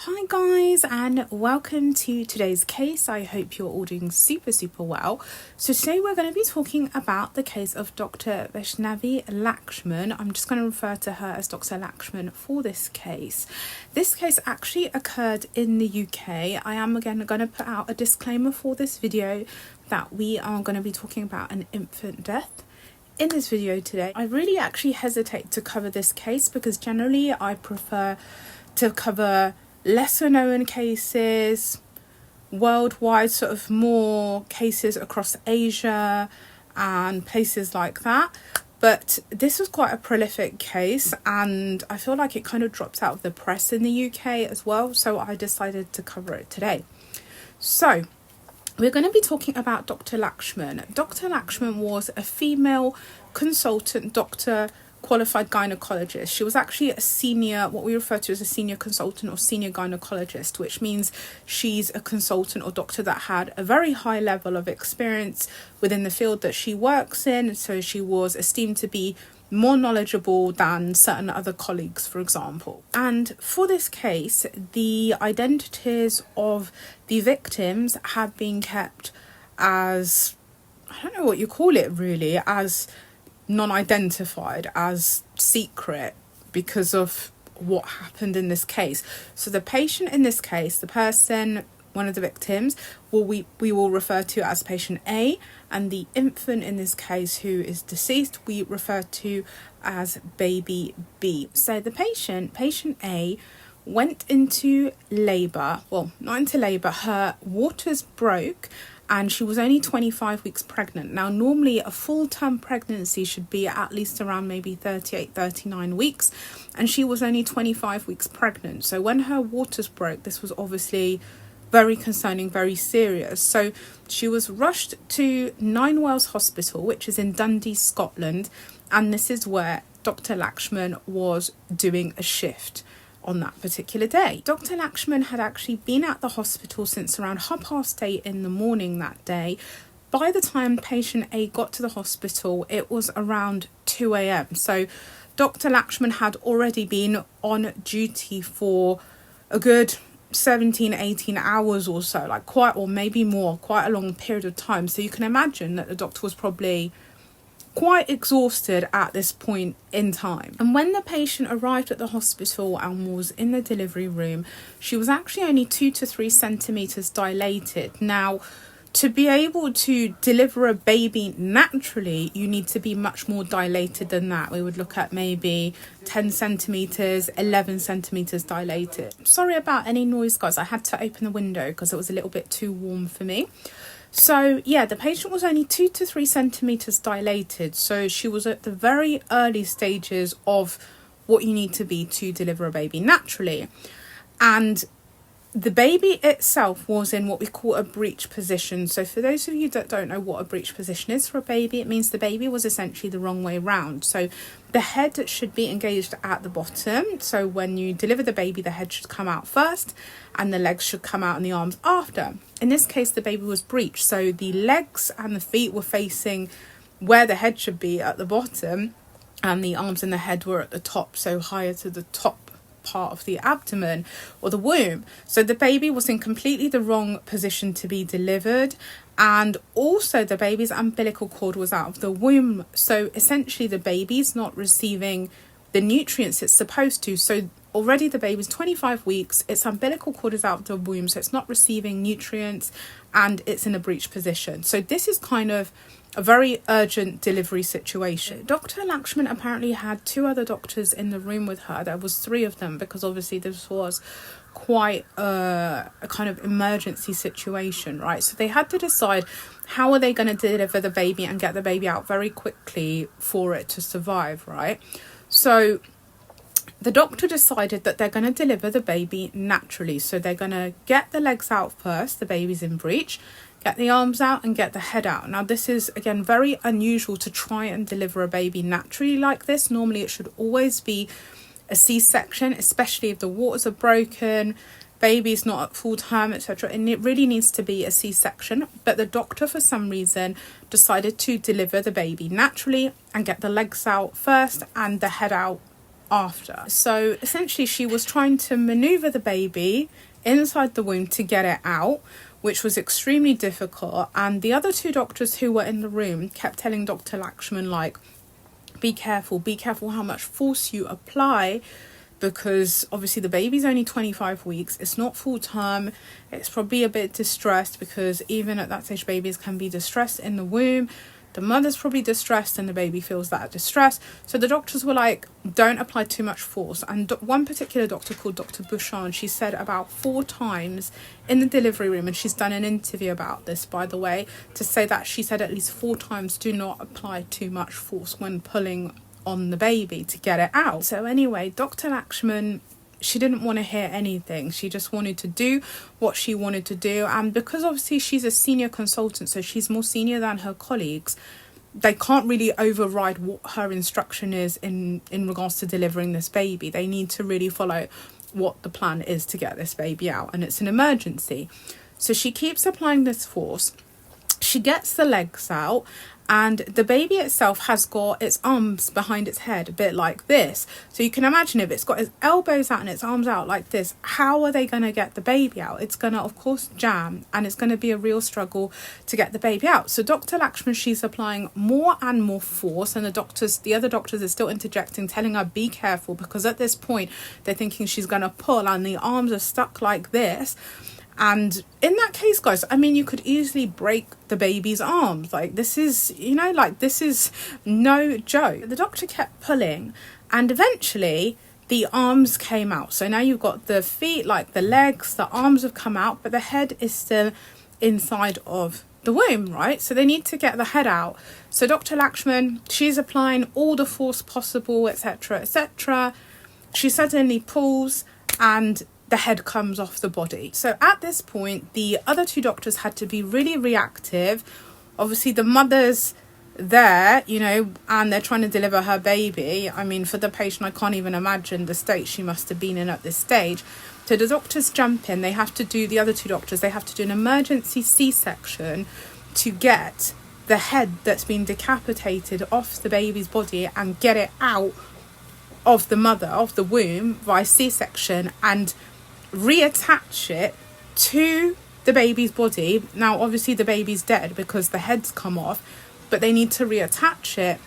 Hi guys, and welcome to today's case. I hope you're all doing super well. So today we're going to be talking about the case of Dr Vaishnavy Laxman. I'm just going to refer to her as Dr Laxman for this case. This case actually occurred in the UK. I am again going to put out a disclaimer for this video that we are going to be talking about an infant death in this video today. I really actually hesitate to cover this case because generally I prefer to cover lesser known cases, worldwide, sort of more cases across Asia and places like that. But this was quite a prolific case and I feel like it kind of drops out of the press in the UK as well, so I decided to cover it today. So we're going to be talking about Dr Laxman. Dr Laxman was a female consultant doctor, qualified gynecologist. She was actually a senior, what we refer to as a senior consultant or senior gynecologist, which means she's a consultant or doctor that had a very high level of experience within the field that she works in. So she was esteemed to be more knowledgeable than certain other colleagues, for example. And for this case, the identities of the victims have been kept as, I don't know what you call it really, as non-identified, as secret, because of what happened in this case. So the patient in this case, the person, one of the victims, we will refer to as patient A, and the infant in this case who is deceased we refer to as baby B. So the patient A went into labour, well, not into labour, her waters broke and she was only 25 weeks pregnant. Now normally a full-term pregnancy should be at least around maybe 39 weeks, and she was only 25 weeks pregnant. So when her waters broke, this was obviously very concerning, very serious. So she was rushed to Nine Wells Hospital, which is in Dundee, Scotland, and this is where Dr Laxman was doing a shift on that particular day. Dr Laxman had actually been at the hospital since around 8:30 in the morning that day. By the time patient A got to the hospital, it was around 2 a.m. So Dr Laxman had already been on duty for a good 17-18 hours or so, like quite, or maybe more, quite a long period of time. So you can imagine that the doctor was probably quite exhausted at this point in time. And when the patient arrived at the hospital and was in the delivery room, she was actually only 2 to 3 centimeters dilated. Now, to be able to deliver a baby naturally, you need to be much more dilated than that. We would look at maybe 10 centimeters, 11 centimeters dilated. Sorry about any noise, guys. I had to open the window because it was a little bit too warm for me. So yeah, the patient was only 2 to 3 centimeters dilated. So she was at the very early stages of what you need to be to deliver a baby naturally. And the baby itself was in what we call a breech position. So for those of you that don't know what a breech position is for a baby, it means the baby was essentially the wrong way round. So the head should be engaged at the bottom. So when you deliver the baby, the head should come out first and the legs should come out and the arms after. In this case, the baby was breech. So the legs and the feet were facing where the head should be at the bottom, and the arms and the head were at the top, so higher to the top part of the abdomen or the womb. So the baby was in completely the wrong position to be delivered, and also the baby's umbilical cord was out of the womb. So essentially the baby's not receiving the nutrients it's supposed to. So already the baby's 25 weeks, its umbilical cord is out of the womb, so it's not receiving nutrients and it's in a breech position. So this is kind of a very urgent delivery situation. Dr Laxman apparently had 2 other doctors in the room with her. There was 3 of them because obviously this was quite a kind of emergency situation, right? So they had to decide how are they going to deliver the baby and get the baby out very quickly for it to survive, right? So the doctor decided that they're going to deliver the baby naturally. So they're going to get the legs out first, the baby's in breech, get the arms out and get the head out. Now this is again very unusual to try and deliver a baby naturally like this. Normally it should always be a C-section, especially if the waters are broken, baby's not at full term, etc. And it really needs to be a C-section. But the doctor for some reason decided to deliver the baby naturally and get the legs out first and the head out after. So essentially she was trying to maneuver the baby inside the womb to get it out, which was extremely difficult. And the other two doctors who were in the room kept telling Dr. Laxman, like, be careful how much force you apply, because obviously the baby's only 25 weeks, it's not full term, it's probably a bit distressed, because even at that stage babies can be distressed in the womb. The mother's probably distressed and the baby feels that distress. So the doctors were like, don't apply too much force. And one particular doctor called Dr. Bouchard, she said about 4 times in the delivery room, and she's done an interview about this, by the way, to say that she said at least 4 times, do not apply too much force when pulling on the baby to get it out. So anyway, Dr. Laxman, she didn't want to hear anything. She just wanted to do what she wanted to do. And because obviously she's a senior consultant, so she's more senior than her colleagues, they can't really override what her instruction is in regards to delivering this baby. They need to really follow what the plan is to get this baby out, and it's an emergency. So she keeps applying this force. She gets the legs out, and the baby itself has got its arms behind its head, a bit like this. So you can imagine if it's got its elbows out and its arms out like this, how are they going to get the baby out? It's going to, of course, jam, and it's going to be a real struggle to get the baby out. So Dr. Laxman, she's applying more and more force, and the other doctors are still interjecting, telling her, be careful, because at this point they're thinking she's going to pull and the arms are stuck like this. And in that case, guys, I mean, you could easily break the baby's arms. Like, this is, this is no joke. The doctor kept pulling, and eventually the arms came out. So now you've got the feet, like the legs, the arms have come out, but the head is still inside of the womb, right? So they need to get the head out. So Dr. Laxman, she's applying all the force possible, etc., etc. She suddenly pulls, and the head comes off the body. So at this point, the other 2 doctors had to be really reactive. Obviously, the mother's there, and they're trying to deliver her baby. I mean, for the patient, I can't even imagine the state she must have been in at this stage. So the doctors jump in. The other 2 doctors, they have to do an emergency C-section to get the head that's been decapitated off the baby's body and get it out of the mother, of the womb, via C-section, and reattach it to the baby's body. Now obviously the baby's dead because the head's come off, but they need to reattach it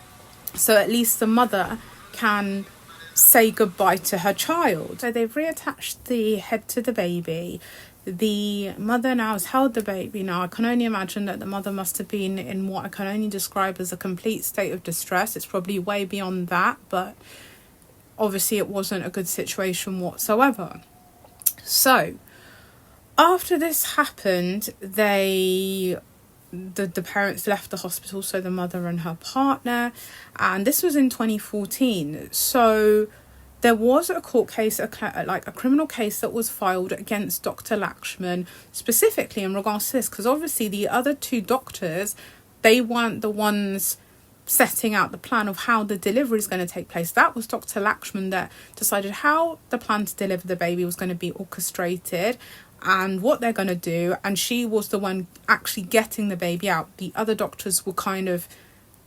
so at least the mother can say goodbye to her child. So they've reattached the head to the baby. The mother now has held the baby. Now I can only imagine that the mother must have been in what I can only describe as a complete state of distress. It's probably way beyond that, but obviously it wasn't a good situation whatsoever. So after this happened, the parents left the hospital, so the mother and her partner, and this was in 2014. So there was a court case, a criminal case that was filed against Dr. Laxman, specifically in regards to this, because obviously the other 2 doctors, they weren't the ones setting out the plan of how the delivery is going to take place. That was Dr. Laxman that decided how the plan to deliver the baby was going to be orchestrated and what they're going to do, and she was the one actually getting the baby out. The other doctors were kind of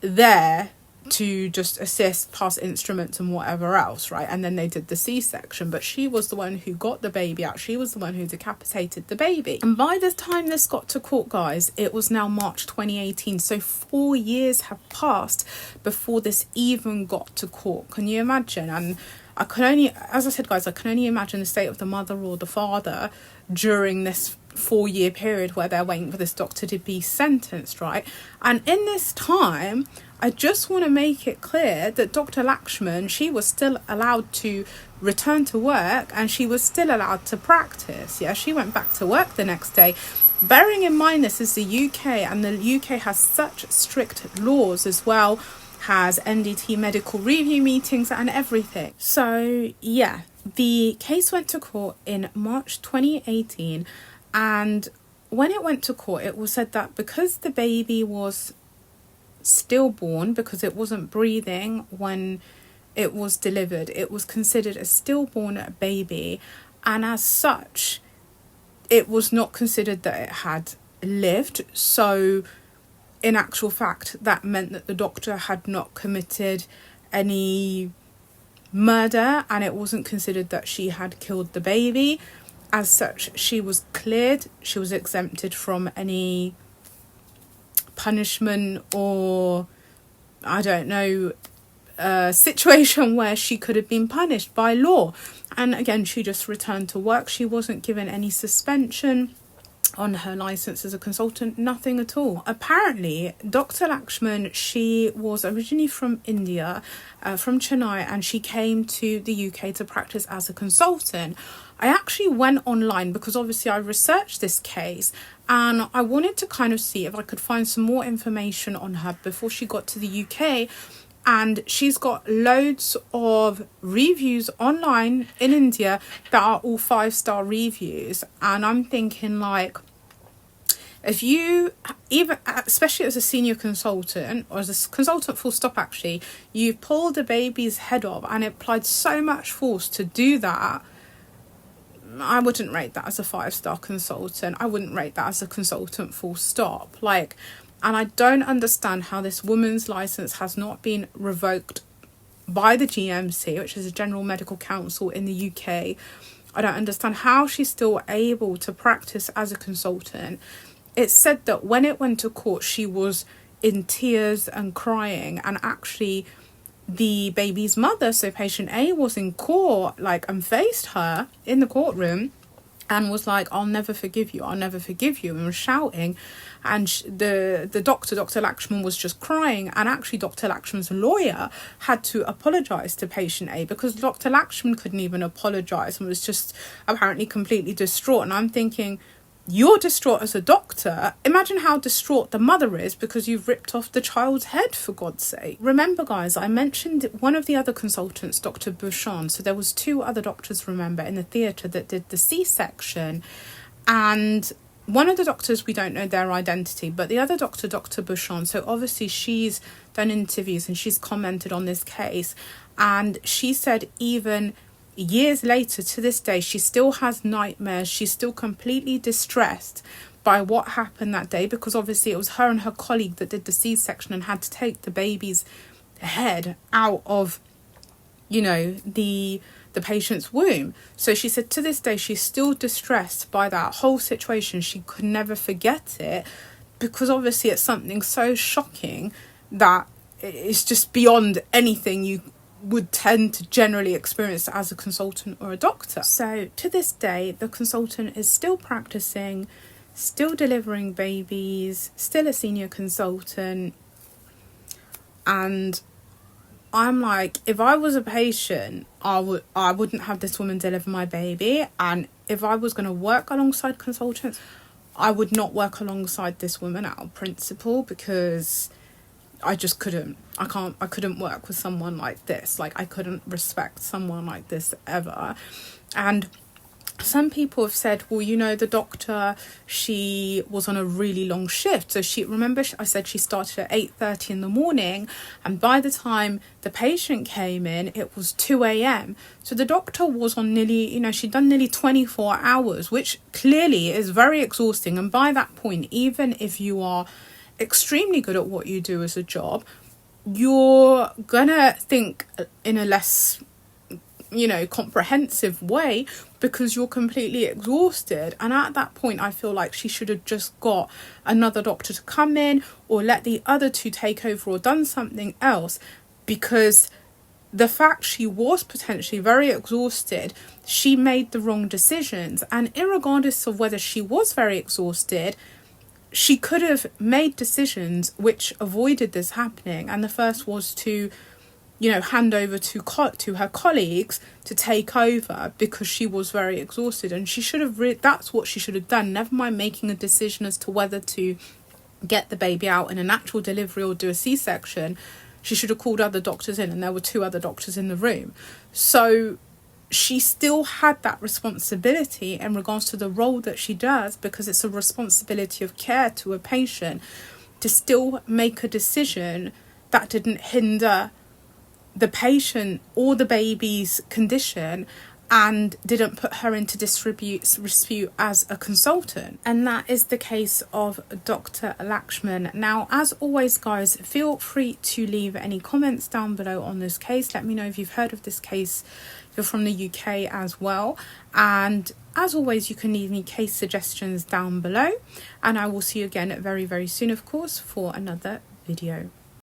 there to just assist, pass instruments and whatever else, right? And then they did the C-section, but she was the one who got the baby out. She was the one who decapitated the baby. And by the time this got to court, guys, it was now March 2018. So 4 years have passed before this even got to court. Can you imagine? And I can only, as I said, guys, I can only imagine the state of the mother or the father during this 4-year period where they're waiting for this doctor to be sentenced, right? And in this time, I just want to make it clear that Dr. Laxman, she was still allowed to return to work and she was still allowed to practice. Yeah, she went back to work the next day. Bearing in mind this is the UK, and the UK has such strict laws as well, has NDT medical review meetings and everything. So yeah, the case went to court in March 2018, and when it went to court, it was said that because the baby was stillborn, because it wasn't breathing when it was delivered, it was considered a stillborn baby, and as such it was not considered that it had lived. So in actual fact, that meant that the doctor had not committed any murder, and it wasn't considered that she had killed the baby. As such, she was cleared. She was exempted from any punishment or, I don't know, situation where she could have been punished by law. And again, she just returned to work. She wasn't given any suspension on her license as a consultant, nothing at all. Apparently, Dr. Laxman, she was originally from India, from Chennai, and she came to the UK to practice as a consultant. I actually went online because obviously I researched this case and I wanted to kind of see if I could find some more information on her before she got to the UK. And she's got loads of reviews online in India that are all 5-star reviews. And I'm thinking, like, if you, even especially as a senior consultant, or as a consultant full stop actually, you pulled a baby's head off and it applied so much force to do that, I wouldn't rate that as a 5-star consultant. I wouldn't rate that as a consultant full stop. Like, and I don't understand how this woman's license has not been revoked by the GMC, which is the General Medical Council in the UK. I don't understand how she's still able to practice as a consultant. It's said that when it went to court, she was in tears and crying, and actually the baby's mother, so patient A, was in court, like, and faced her in the courtroom and was like, I'll never forgive you, I'll never forgive you, and was shouting. And the doctor, Dr. Laxman, was just crying, and actually Dr. Laxman's lawyer had to apologise to patient A because Dr. Laxman couldn't even apologise and was just apparently completely distraught. And I'm thinking, you're distraught as a doctor. Imagine how distraught the mother is because you've ripped off the child's head, for God's sake. Remember, guys, I mentioned one of the other consultants, Dr. Bouchon. So there was 2 other doctors, remember, in the theatre that did the C-section. And one of the doctors, we don't know their identity, but the other doctor, Dr. Bouchon, so obviously she's done interviews and she's commented on this case. And she said even years later, to this day, she still has nightmares. She's still completely distressed by what happened that day, because obviously it was her and her colleague that did the C-section and had to take the baby's head out of, you know, the patient's womb. So she said to this day she's still distressed by that whole situation. She could never forget it because obviously it's something so shocking that it's just beyond anything you would tend to generally experience as a consultant or a doctor. So to this day, the consultant is still practicing, still delivering babies, still a senior consultant. And I'm like, if I was a patient, I wouldn't have this woman deliver my baby. And if I was going to work alongside consultants, I would not work alongside this woman out of principle, because I just couldn't. I couldn't work with someone like this. Like, I couldn't respect someone like this ever. And some people have said, well, you know, the doctor, she was on a really long shift. So I said she started at 8:30 in the morning, and by the time the patient came in, it was 2 a.m. So the doctor was on nearly, you know, she'd done nearly 24 hours, which clearly is very exhausting. And by that point, even if you are extremely good at what you do as a job, you're gonna think in a less, you know, comprehensive way because you're completely exhausted. And at that point, I feel like she should have just got another doctor to come in, or let the other 2 take over, or done something else, because the fact she was potentially very exhausted, she made the wrong decisions. And irregardless of whether she was very exhausted, she could have made decisions which avoided this happening. And the first was to, you know, hand over to her colleagues to take over, because she was very exhausted. And she should have that's what she should have done. Never mind making a decision as to whether to get the baby out in a natural delivery or do a C-section. She should have called other doctors in, and there were 2 other doctors in the room. So she still had that responsibility in regards to the role that she does, because it's a responsibility of care to a patient, to still make a decision that didn't hinder the patient or the baby's condition. and didn't put her into dispute as a consultant. And that is the case of Dr. Laxman. Now, as always, guys, feel free to leave any comments down below on this case. Let me know if you've heard of this case, if you're from the UK as well. And as always, you can leave me case suggestions down below. And I will see you again very, very soon, of course, for another video.